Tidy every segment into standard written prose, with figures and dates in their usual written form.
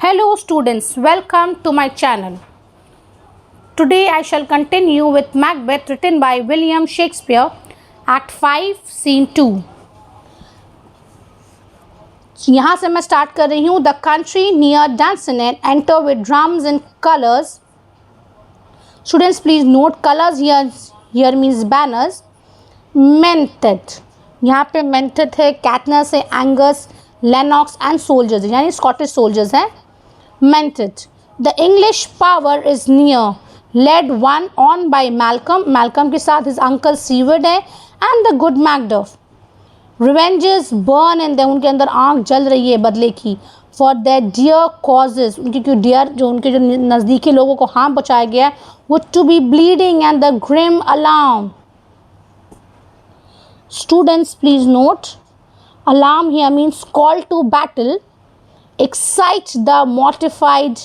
Hello students, welcome to my channel. Today I shall continue with Macbeth written by William Shakespeare, Act 5, Scene 2. यहाँ से मैं start कर रही हूँ. The country near Dunsinane enter with drums and colors. Students please note colors here means banners. Mented, यहाँ पे Mented है, Katniss है, Angus, Lennox and soldiers यानी Scottish soldiers हैं. Mented, the English power is near, led on by Malcolm. Malcolm के साथ his uncle Seward है and the good Macduff. Revenges burn in them, उनके अंदर आँख जल रही है बदले की. For their dear causes, उनके जो नज़दीकी लोगों को हार्म पहुँचाया गया है, would to be bleeding and the grim alarm. Students please note, alarm here means call to battle. Excite the mortified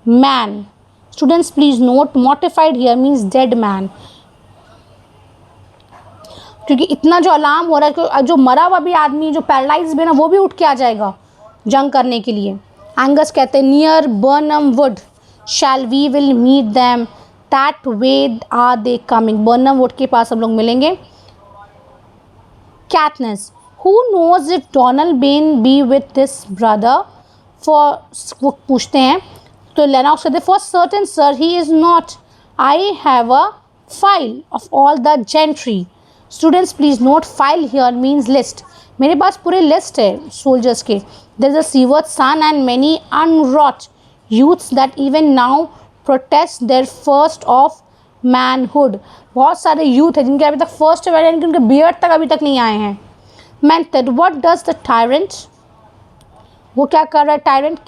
man. Students please note, mortified here means dead man. क्योंकि इतना जो अलार्म हो रहा है कि जो मरा हुआ भी आदमी जो पैरालाइज भी ना वो भी उठ के आ जाएगा जंग करने के लिए. एंगस कहते हैं near Birnam wood shall we will meet them that way are they coming. Birnam wood के पास हम लोग मिलेंगे. Caithness, who knows if Donald be with this brother. वो पूछते हैं तो लेनॉक्स कहते for certain sir he is not. I have a file of all the gentry. Students please note, file here means list. मेरे पास पूरे list है soldiers के. There is a सीवर्थ son and many unrough youths that even now protest their first of manhood. बहुत सारे youth हैं जिनके अभी तक फर्स्ट यानी कि उनके बियर्ड तक अभी तक नहीं आए हैं. मेंटेड, व्हाट डज द टायरेंट. वो क्या कर रहा है टायरेंट.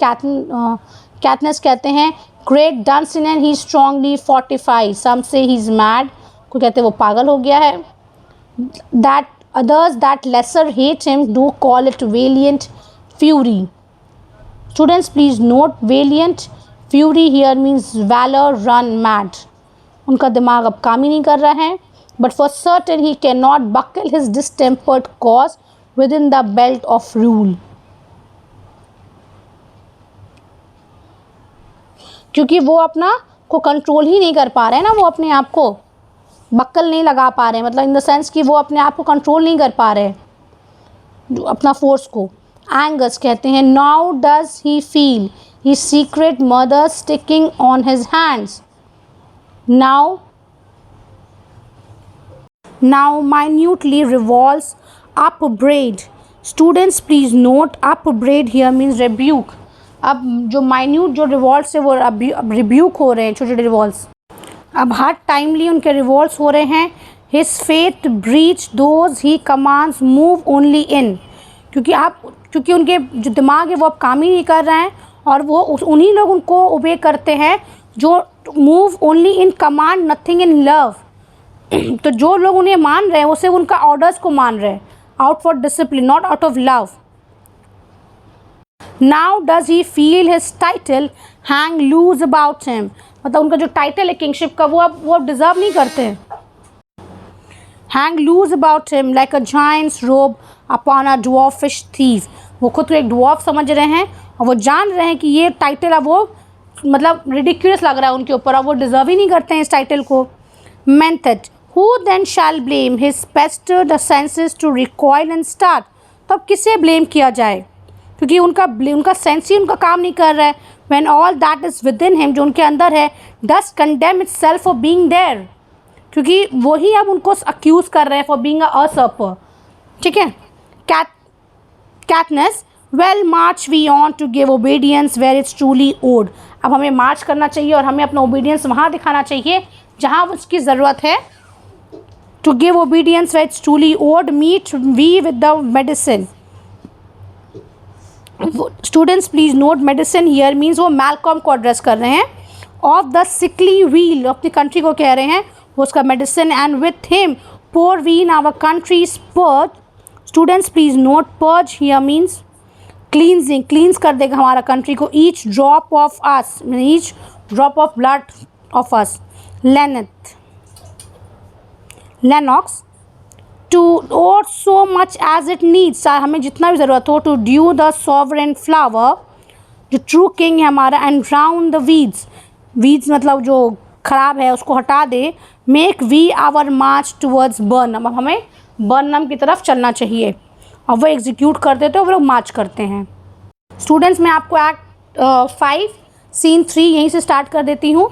कैटनेस कहते हैं ग्रेट डनसिनेन ही स्ट्रांगली फोर्टिफाई. सम से ही इज मैड, को कहते हैं वो पागल हो गया है. That others that lesser hate him do call it valiant fury. Students please note, valiant fury here means valour run mad. उनका दिमाग अब काम ही नहीं कर रहा है. But for certain he can not buckle his distempered cause within the belt of rule. क्योंकि वो अपना को कंट्रोल ही नहीं कर पा रहे हैं ना, वो अपने आप को बक्कल नहीं लगा पा रहे हैं, मतलब इन द सेंस कि वो अपने आप को कंट्रोल नहीं कर पा रहे अपना फोर्स को. एंगस कहते हैं now does he feel he secret murders sticking on his hands. Now minutely revolts upbraid. Students please note, upbraid here means rebuke. अब जो माइन्यूट जो रिवॉल्व्स है वो अब रिब्यूक हो रहे हैं, छोटे छोटे रिवॉल्व्स. अब हर टाइमली उनके रिवॉल्व्स हो रहे हैं. His faith breach those he commands move only in. क्योंकि उनके जो दिमाग है वो अब काम ही नहीं कर रहे हैं और वो उन्हीं लोग उनको ओबे करते हैं जो move only in command nothing in love. तो जो लोग उन्हें मान रहे हैं वो सिर्फ उनका ऑर्डर्स को मान रहे हैं, out for discipline not out of love. Now does he feel his title hang loose about him. मतलब उनका जो टाइटल है किंगशिप का वो अब डिजर्व नहीं करते. Hang loose about him like a giant's robe upon a dwarfish thief. वो खुद को एक ड्वार्फ समझ रहे हैं और वो जान रहे हैं कि ये टाइटल अब वो मतलब रिडिक्यूलस लग रहा है उनके ऊपर, अब वो डिजर्व ही नहीं करते हैं इस टाइटल को. Mented, who then shall blame his pestered senses to recoil and start. तो अब किसे ब्लेम किया जाए क्योंकि उनका सेंस ही उनका काम नहीं कर रहा है. When all that is within him, जो उनके अंदर है, does condemn itself for being there. क्योंकि वही अब उनको अक्यूज़ कर रहे हैं for being a usurper. ठीक है. Katniss, well march we on to give obedience where it's truly owed. अब हमें मार्च करना चाहिए और हमें अपना ओबीडियंस वहाँ दिखाना चाहिए जहाँ उसकी ज़रूरत है. To give obedience where it's truly owed, meet we with the medicine. Students please note, medicine here means वो मैलकॉम को एड्रेस कर रहे हैं. ऑफ द सिकली व्हील, अपनी कंट्री को कह रहे हैं वो उसका medicine. And with him pour we in our country's purge. Students please note, purge here means cleansing, cleanse कर देगा हमारा कंट्री को. Each drop of us, each drop of blood of us. Lennox, to or so much as it needs, हमें जितना भी ज़रूरत हो. To dew the sovereign flower, जो ट्रू किंग है हमारा, and round the weeds, weeds मतलब जो खराब है उसको हटा दे, make we our march towards Birnam, अब हमें बर्नम की तरफ चलना चाहिए। और वो एग्जीक्यूट कर देते हैं, वो लोग मार्च करते हैं। स्टूडेंट्स मैं आपको एक्ट 5 सीन 3 यहीं से स्टार्ट कर देती हूँ।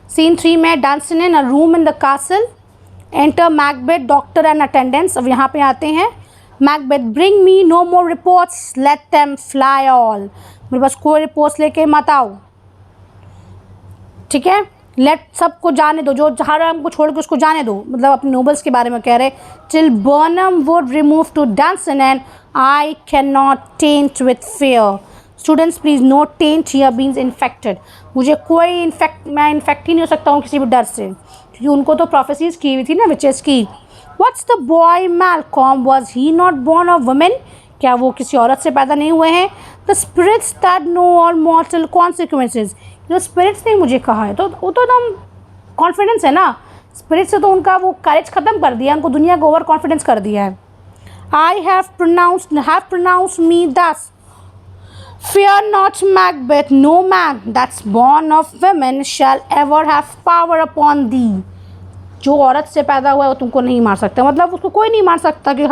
सीन 3 में dancing in a room in the castle, enter Macbeth doctor and attendants. अब यहाँ पे आते हैं Macbeth, bring me no more reports, let them fly all, मेरे पास कोई रिपोर्ट्स लेके मत आओ, ठीक है। लेट सबको जाने दो, जो हराम को छोड़ के उसको जाने दो, मतलब अपने नोबल्स के बारे में कह रहे। Till Birnam wood remove to Dunsinane and I can not taint with fear. Students please note taint here means infected, मुझे कोई मैं इन्फेक्ट ही नहीं हो सकता हूँ किसी भी डर से, क्योंकि उनको तो प्रोफेसीज की हुई थी ना विचेस की। What's the boy Malcolm, was he not born of women, क्या वो किसी औरत से पैदा नहीं हुए हैं। The spirits that know all mortal consequences, जो स्पिरिट्स ने मुझे कहा है तो वो तो एकदम कॉन्फिडेंस है ना, स्पिरिट्स से तो उनका वो करेज ख़त्म कर दिया, उनको दुनिया को ओवर कॉन्फिडेंस कर दिया है। आई हैव प्रोनाउंस्ड मी दस, fear not Macbeth, no man that's born of women shall ever have power upon thee, जो औरत से पैदा हुआ है वो तुमको नहीं मार सकता, मतलब उसको कोई नहीं मार सकता कि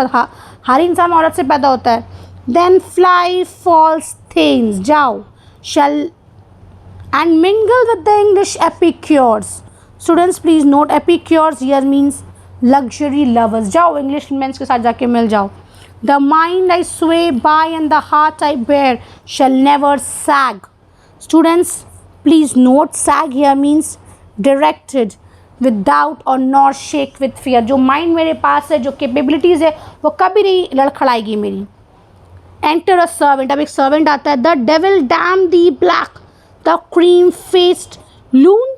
हर इंसान औरत से पैदा होता है। then fly false things, जाओ, shall and mingle with the English epicures। students please note epicures here means luxury lovers, जाओ इंग्लिश मेंस के साथ जाके मिल जाओ। the mind I sway by and the heart I bear shall never sag। students please note sag here means directed without or nor shake with fear, जो mind मेरे पास है, जो capabilities है वो कभी नहीं लड़खड़ाएगी मेरी। एंटर अ सर्वेंट, अब एक सर्वेंट आता है। The devil damn thee black the cream faced loon,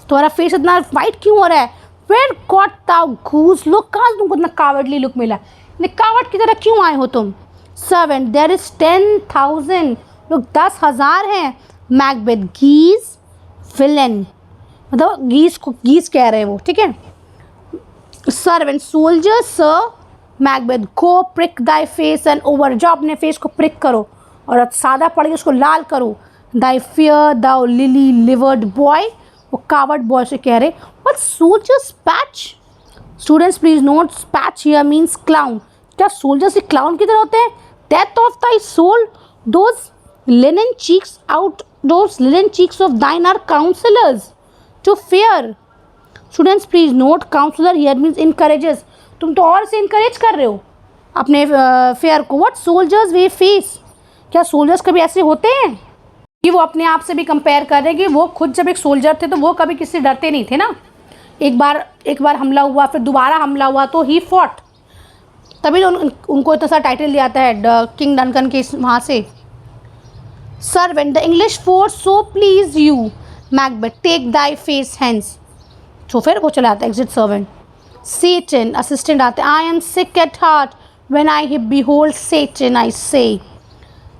तुम्हारा फेस इतना वाइट क्यों हो रहा है। Where got thou goose look, कहाँ से तुमको इतना कावर्डली लुक मिला, कावट की तरह क्यों आए हो तुम। सर्वेंट, देयर इज 10,000, लोग 10,000 हैं। मैकबेथ, गीज विलन, मतलब गीज को गीज कह रहे हैं वो, ठीक है। Servant, soldier sir. Macbeth, go prick thy face and over, जाओ अपने फेस को प्रिक करो और सादा पड़ गया उसको लाल करो। Thy fear thou lily livered boy, वो कावर्ड बॉय से कह रहे। What soldiers patch, students please note patch here means clown, क्या सोल्जर्स क्लाउन की तरह होते हैं। Death of thy soul, those linen cheeks out, those linen cheeks of thine are counsellors to fear. Students please note counsellor here means encourages, तुम तो और से encourage कर रहे हो अपने फेयर को। व्हाट सोल्जर्स वे फेस, क्या सोल्जर्स कभी ऐसे होते हैं कि वो अपने आप से भी कंपेयर कर रहे हैं कि वो खुद जब एक सोल्जर थे तो वो कभी किसी से डरते नहीं थे ना। एक बार हमला हुआ, फिर दोबारा हमला हुआ तो ही फॉट, तभी तो उनको इतना सा टाइटल दिया है किंग डनकन के वहाँ से। Servant, the English force so please you. Macbeth, take thy face hence, तो फिर वो चला आता है एग्जिट सर्वेंट। सेटन, असिस्टेंट आते हैं। I am sick at heart when I behold Seyton, I say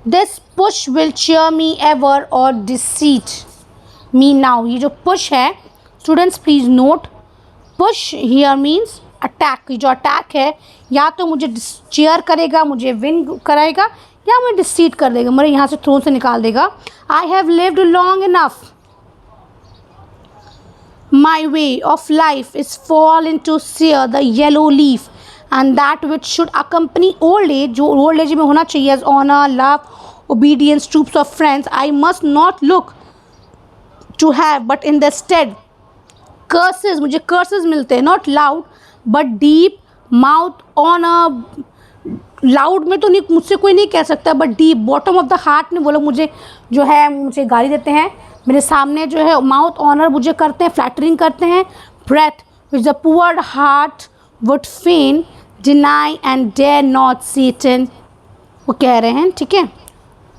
this push will cheer me ever or deceit me now। ये जो पुश है, students please note, push here means attack, जो attack है या तो मुझे चेयर करेगा, मुझे विन कराएगा, या मुझे डिसीट कर देगा, मुझे यहाँ से थ्रोन से निकाल देगा। I have lived long enough, my way of life is fall into sear the yellow leaf and that which should accompany old age, जो ओल्ड एज में होना चाहिए, as honour love obedience troops of friends I must not look to have but in the stead curses, मुझे curses मिलते हैं, not loud but deep mouth on a loud में तो नहीं, मुझसे कोई नहीं कह सकता, but deep bottom of the heart में वो लोग मुझे जो है मुझे गाली देते हैं, मेरे सामने जो है माउथ ऑनर मुझे करते हैं, फ्लैटरिंग करते हैं। breath which the poor heart would fain deny and dare not Satan, वो कह रहे हैं, ठीक है।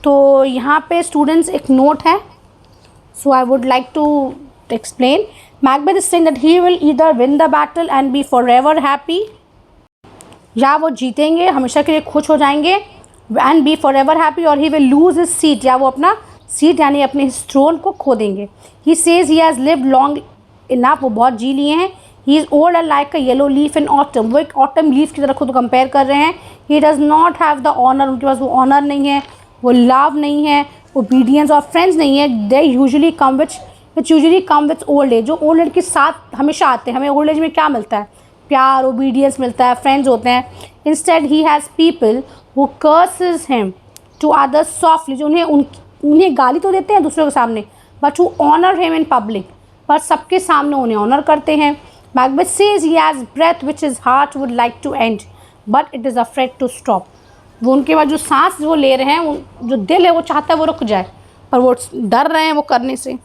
तो यहाँ पे स्टूडेंट्स एक नोट है, so I would like to explain. Macbeth is saying that he will either win the battle and be for ever happy, या वो जीतेंगे हमेशा के लिए खुश हो जाएंगे and be for ever happy, और he will lose his seat, या वो अपना सीट यानी अपने थ्रोन को खो देंगे। He says he has lived long enough, वो बहुत जी लिए हैं। He is old and like a yellow leaf in autumn, वो एक ऑटम लीफ की तरह खुद कंपेयर कर रहे हैं। He does not have the honour, उनके पास वो ऑनर नहीं है, वो लव नहीं है, ओबीडियंस और फ्रेंड्स नहीं है। They usually come which old age. जो ओल्ड एज के साथ हमेशा आते हैं। हमें ओल्ड एज में क्या मिलता है? प्यार, ओबीडियंस मिलता है, फ्रेंड्स होते हैं। Instead he has people who curses him to others softly, जो उन्हें गाली तो देते हैं दूसरों के सामने, but who honour him in public, पर सबके सामने उन्हें ऑनर करते हैं। Macbeth says he has breath which his heart would like to end but it is afraid to stop. वो उनके बाद जो सांस वो ले रहे हैं, जो दिल है वो चाहता है वो रुक जाए, पर वो डर रहे हैं वो करने से।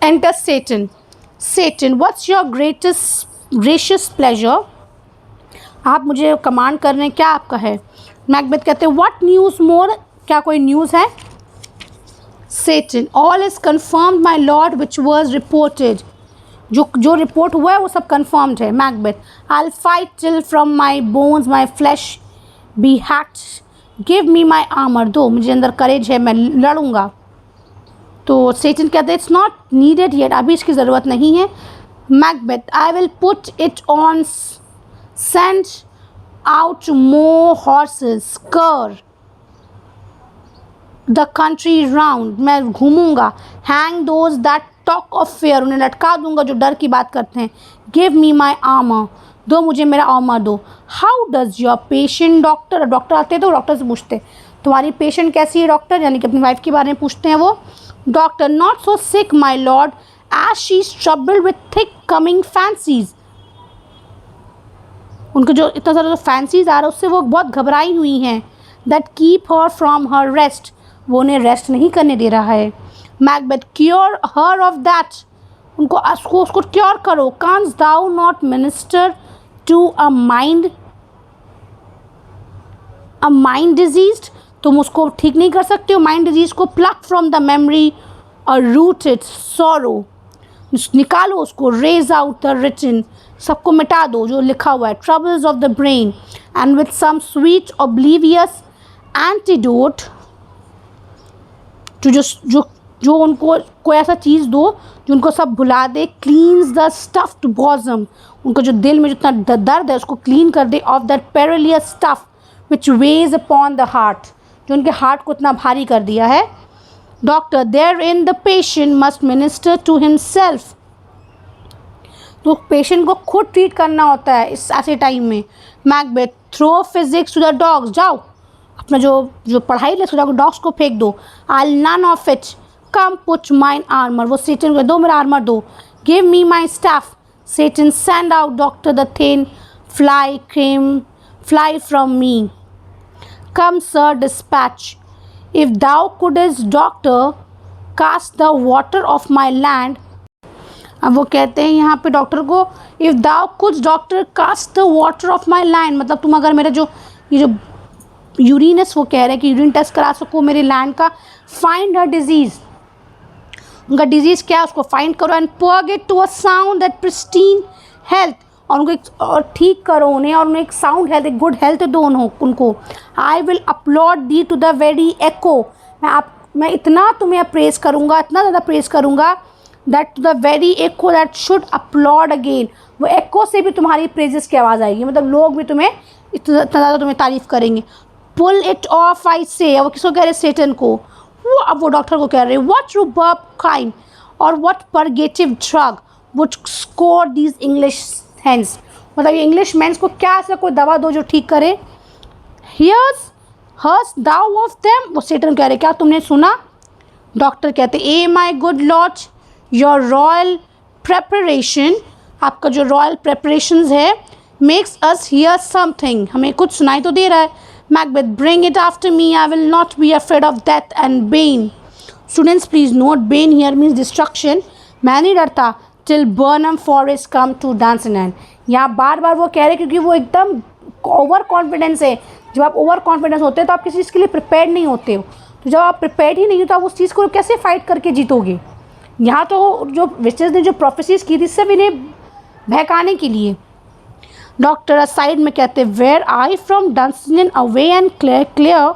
Enter Seyton. Seyton, what's your gracious pleasure? आप मुझे कमांड कर रहे हैं, क्या आपका है? मैकबेथ कहते हैं व्हाट न्यूज़ मोर, क्या कोई न्यूज़ है? Seyton, all is confirmed my lord which was reported. जो रिपोर्ट हुआ है वो सब कन्फर्म्ड है। Macbeth, I will fight till from my bones my flesh be hacked give me my armour. दो, मुझे अंदर करेज है, मैं लड़ूंगा। तो सेटन कहते हैं इट्स नॉट नीडेड येट, अभी इसकी ज़रूरत नहीं है। Macbeth, I will put it on, send out more horses, कर द कंट्री राउंड, मैं घूमूंगा। Hang those that talk of fair, उन्हें लटका दूंगा जो डर की बात करते हैं। गिव मी माई आर्मर, दो मुझे मेरा आर्मर दो। How does your patient doctor, doctor आते हैं तो डॉक्टर से पूछते तुम्हारी पेशेंट कैसी है डॉक्टर, यानी कि अपनी वाइफ के बारे में पूछते हैं वो। Doctor, not so sick my lord as she is troubled with thick coming fancies. उनको जो इतना ज़्यादा फैंसीज आ रहा है उससे वो बहुत घबराई हुई हैं। That keep her from her rest, वो उन्हें रेस्ट नहीं करने दे रहा है। Macbeth, cure her of that, उसको क्योर करो। Canst thou not minister to a mind disease, तुम उसको ठीक नहीं कर सकते हो माइंड डिजीज को। Pluck from the memory a rooted sorrow, निकालो उसको। रेज आउट द रिटन, सबको मिटा दो जो लिखा हुआ है। Troubles of the brain and with some sweet oblivious antidote, जो उनको कोई ऐसा चीज़ दो जो उनको सब भुला दे। क्लीन्स द स्टफ्ड बॉजम, उनको जो दिल में जितना दर्द है उसको क्लीन कर दे। Of that perilous stuff which weighs upon the heart, जो उनके हार्ट को इतना भारी कर दिया है। Doctor, therein the patient must minister to himself, तो पेशेंट को खुद ट्रीट करना होता है इस ऐसे टाइम में। Macbeth, throw physics to the dogs, जाओ अपना जो पढ़ाई ले उसको डॉग्स को फेंक दो। I none of it, come put mine armour, वो सेटन को दो मेरा आर्मर दो। Give me my staff, Seyton send out doctor the thanes fly from me. Come sir dispatch, if thou couldst doctor cast the water of my land. अब वो कहते हैं यहाँ पे डॉक्टर को, if thou couldst doctor cast the water of my land, मतलब तुम अगर मेरा ये जो यूरिनस, वो कह रहे हैं कि यूरिन टेस्ट करा सको मेरे लैंड का। फाइंड हर डिजीज़, उनका डिजीज़ क्या है उसको फाइंड करो। And पर्ग it to a sound that pristine health, और उनको और ठीक करो उन्हें, और उन्हें एक साउंड हेल्थ, एक गुड हेल्थ दो उनको। I will applaud the to the very एको, मैं इतना तुम्हें प्रेस करूँगा, इतना ज़्यादा प्रेस करूँगा। That to the very echo that should applaud again, वो एको से भी तुम्हारी प्रेजेस की आवाज़ आएगी, मतलब लोग भी तुम्हें इतना ज़्यादा तुम्हें तारीफ़ करेंगे। पुल इट ऑफ आई से, वो किसको कह रहे हैं? सेटन को। वो अब वो डॉक्टर को कह रहे हैं व्हाट रूबर्ब काइम और what purgative drug would score these English hands, मतलब ये इंग्लिश मैंस को क्या ऐसा कोई दवा दो जो ठीक करे। Hear'st hers thou of them, वो सेटन कह रहे क्या तुमने सुना? डॉक्टर कहते ay my good lord, your royal preparation, आपका जो रॉयल प्रेपरेशंस है, मेक्स अस हियर समथिंग, हमें कुछ सुनाई तो दे रहा है। Macbeth, bring it after me, I will not be afraid of death and bane. Students please note, bane here means destruction, मैं नहीं डरता। Till Birnam forest come to डांसलैंड, यहाँ बार बार वो कह रहे क्योंकि वो एकदम ओवर कॉन्फिडेंस है। जब आप ओवर कॉन्फिडेंस होते हैं तो आप किसी चीज़ के लिए प्रिपेयर्ड नहीं होते हो, तो जब आप प्रिपेयर्ड ही नहीं हो तो आप उस चीज़ को कैसे फाइट करके जीतोगे। यहाँ तो जो विचेस ने जो प्रोफेसीज की थी सब इन्हें बहकाने के लिए। डॉक्टर साइड में कहते were I from Dunsinane away and clear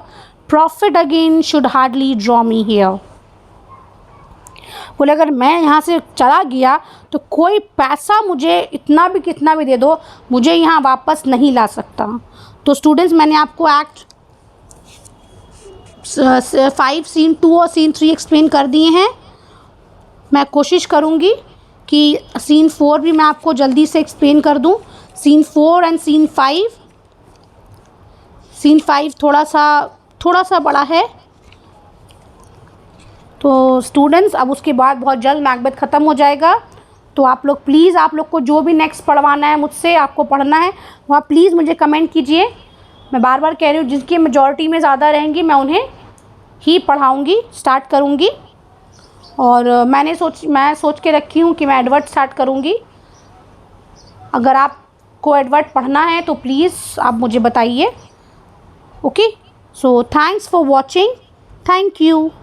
profit again should hardly draw me here, बोले अगर मैं यहाँ से चला गया तो कोई पैसा मुझे इतना भी कितना भी दे दो मुझे यहाँ वापस नहीं ला सकता। तो स्टूडेंट्स मैंने आपको एक्ट 5 सीन 2 और सीन 3 एक्सप्लेन कर दिए हैं। मैं कोशिश करूँगी कि सीन 4 भी मैं आपको जल्दी से एक्सप्लेन कर दूँ। सीन 4 एंड सीन 5, सीन 5 थोड़ा सा बड़ा है। तो स्टूडेंट्स, अब उसके बाद बहुत जल्द मैकबेथ ख़त्म हो जाएगा। तो आप लोग प्लीज़, आप लोग को जो भी नेक्स्ट पढ़वाना है मुझसे, आपको पढ़ना है, वहाँ प्लीज़ मुझे कमेंट कीजिए। मैं बार बार कह रही हूँ, जिनकी मेजॉरिटी में ज़्यादा रहेंगी मैं उन्हें ही पढ़ाऊँगी, स्टार्ट करूँगी। और मैं सोच के रखी हूँ कि मैं एडवर्ट स्टार्ट करूँगी। अगर आपको एडवर्ट पढ़ना है तो प्लीज़ आप मुझे बताइए। Okay, so thanks for watching, thank you.